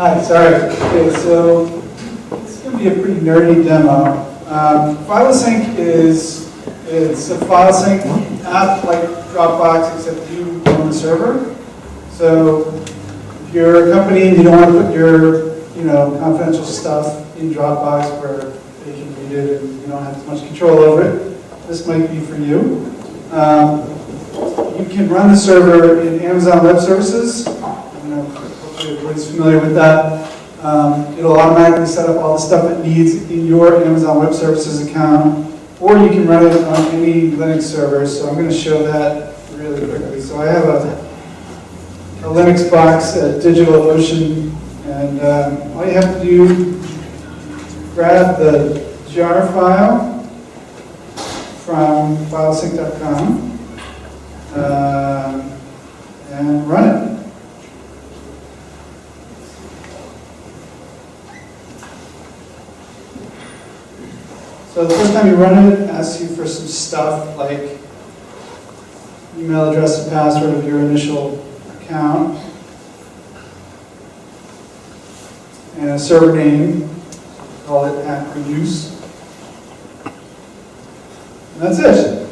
Hi, sorry. Okay, so it's going to be a pretty nerdy demo. Filosync it's a file sync app like Dropbox, except you own the server. So if you're a company and you don't want to put your confidential stuff in Dropbox where they can read it and you don't have as much control over it, this might be for you. You can run the server in Amazon Web Services. Hopefully everybody's familiar with that. It'll automatically set up all the stuff it needs in your Amazon Web Services account, or you can run it on any Linux server. So I'm going to show that really quickly. So I have a Linux box at DigitalOcean, and all you have to do, grab the jar file from filosync.com and run it. So the first time you run it, it asks you for some stuff like email address and password of your initial account, and a server name, call it @reuse. And that's it.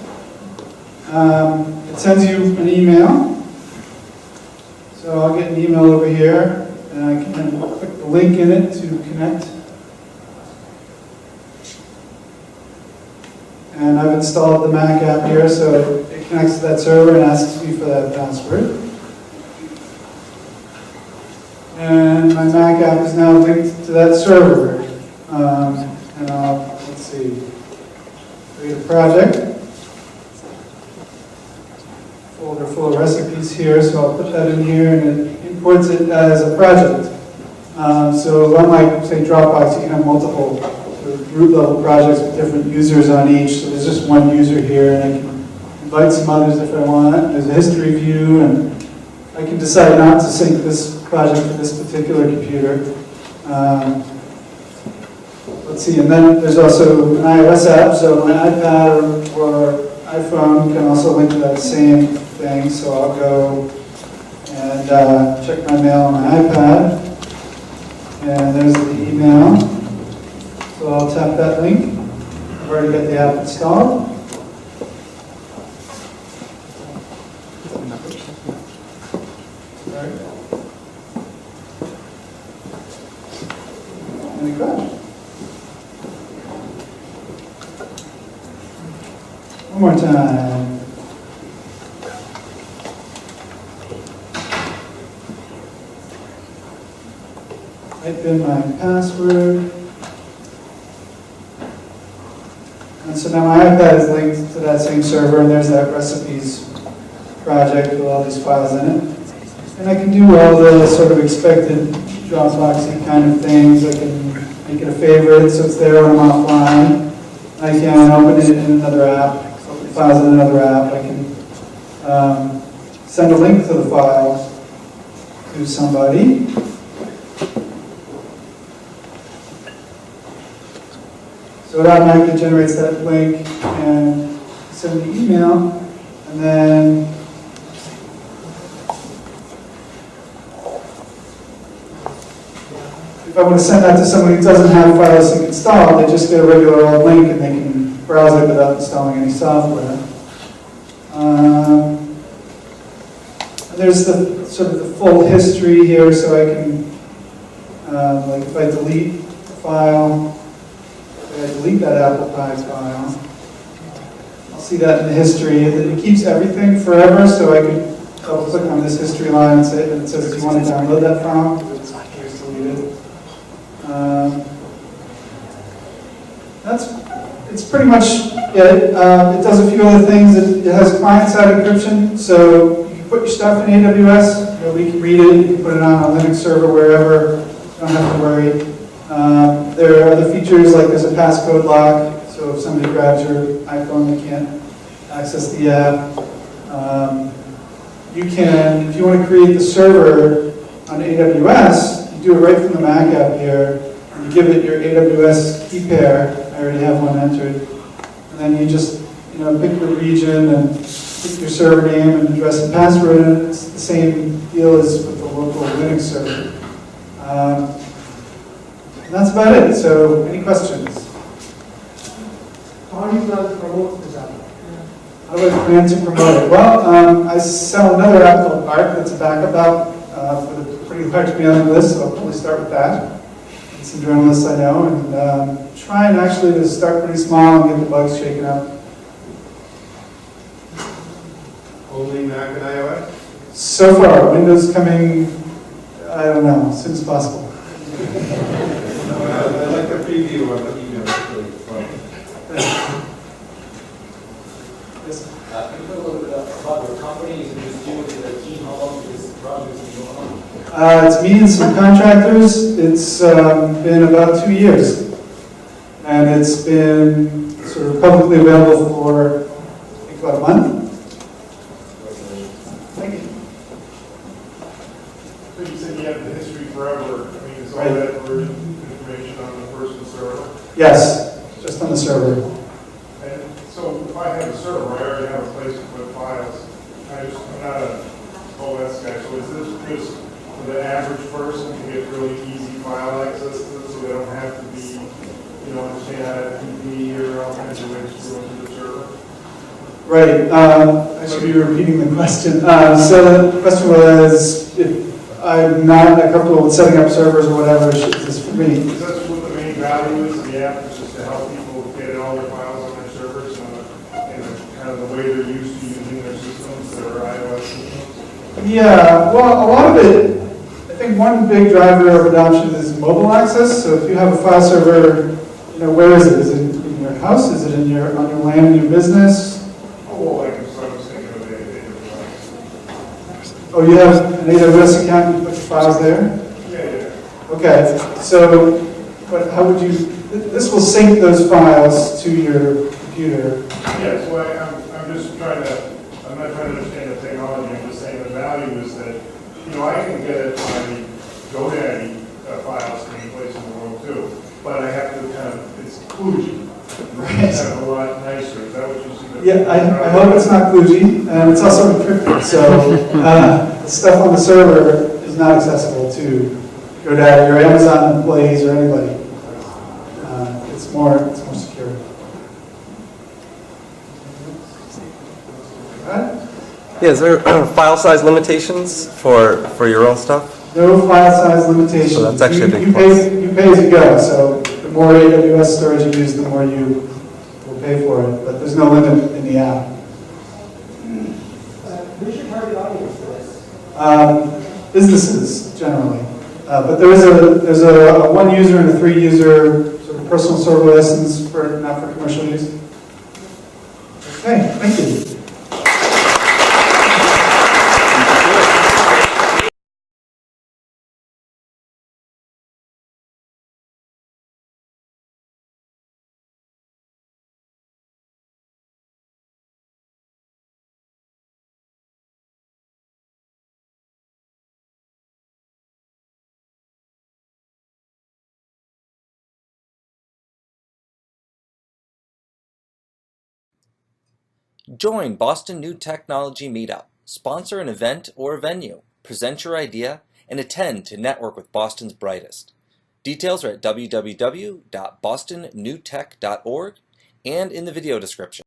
It sends you an email. So I'll get an email over here, and I can click the link in it to connect. And I've installed the Mac app here, so it connects to that server and asks me for that password. And my Mac app is now linked to that server. And I'll, let's see, create a project. Folder full of recipes here, so I'll put that in here, and it imports it as a project. So unlike, say, Dropbox, you can have multiple root level projects with different users on each. So there's just one user here, and I can invite some others if I want. There's a history view, and I can decide not to sync this project to this particular computer. Let's see, and then there's also an iOS app, so my iPad or iPhone can also link to that same thing. So I'll go and check my mail on my iPad, and there's the email. So I'll tap that link. I've already got the app installed. Sorry. Any questions? One more time. Type in my password. And so now my iPad is linked to that same server, and there's that recipes project with all these files in it. And I can do all the sort of expected Dropboxy kind of things. I can make it a favorite so it's there when I'm offline. I can open it in another app, open the files in another app. I can send a link to the file to somebody. So it automatically generates that link and send the email, and then if I want to send that to somebody who doesn't have Filosync installed, they just get a regular old link and they can browse it without installing any software. And there's the sort of the full history here, so I can, like if I delete the file, I delete that apple pie file, I'll see that in the history. It keeps everything forever, so I can double click on this history line and it says, do you want to download that file? It's deleted. It's pretty much it. It does a few other things. It has client-side encryption, so you can put your stuff in AWS, nobody can read it, you can put it on a Linux server wherever, you don't have to worry. There are other features like there's a passcode lock, so if somebody grabs your iPhone, they can't access the app. You can, if you want to create the server on AWS, you do it right from the Mac app here. You give it your AWS key pair. I already have one entered. And then you just pick your region and pick your server name and address and password, and it's the same deal as with the local Linux server. And that's about it. So, any questions? How do you plan to promote this app? How do I plan to promote it? Well, I sell another app called Arc that's a backup app for the pretty large mailing list, so I'll probably start with that. And some journalists I know, and try and actually to start pretty small and get the bugs shaken up. Only Mac and iOS? So far, Windows coming, I don't know, as soon as possible. I like the preview on the email. It's really fun. Yes. Can you talk a little bit about your company? Is it just you with the team? How long is this project been going on? It's me and some contractors. It's been about 2 years. And it's been sort of publicly available for, I think, about a month. Thank you. So you said you have the history forever. I mean, is all Right. that version information on the person's server? Yes, just on the server. And so if I have a server, I already have a place to put files. I'm not a OS guy, so is this just for the average person to get really easy file access to it, so they don't have to be, understand how to PP or all kinds of ways to go into the server? Right. I should be repeating the question. So the question was, if I'm not comfortable with setting up servers or whatever, is this for me? Is that what the main value is of the app, is just to help people get all their files on their servers and kind of the way they're used to using their systems, their iOS systems? Yeah, well, a lot of it, I think one big driver of adoption is mobile access. So if you have a file server, where is it? Is it in your house? Is it on your land in your business? Oh, well, I was thinking of AWS. Oh, you have an AWS account and you put the files there? Yeah. Okay, so, but how would you, this will sync those files to your computer. Yeah, so I'm just trying to, I'm not trying to understand the technology, I'm just saying the value is that, I can get it on my GoDaddy files from any place in the world too, but I have to it's kludgy. Right. It's kind of a lot nicer, is that what you see? Yeah, I hope it's not kludgy, and it's also encrypted, so stuff on the server is not accessible to GoDaddy or Amazon employees or anybody. It's more secure. All right? Yeah, is there file size limitations for your own stuff? No file size limitations. So that's actually a big you pay as you go, so the more AWS storage you use, the more you will pay for it, but there's no limit in the app. Who's your target audience for this? Businesses, generally. But there's a 1 user and a 3 user sort of personal server license not for commercial use. Okay, thank you. Join Boston New Technology Meetup. Sponsor an event or venue. Present your idea and attend to network with Boston's brightest. Details are at www.bostonnewtech.org and in the video description.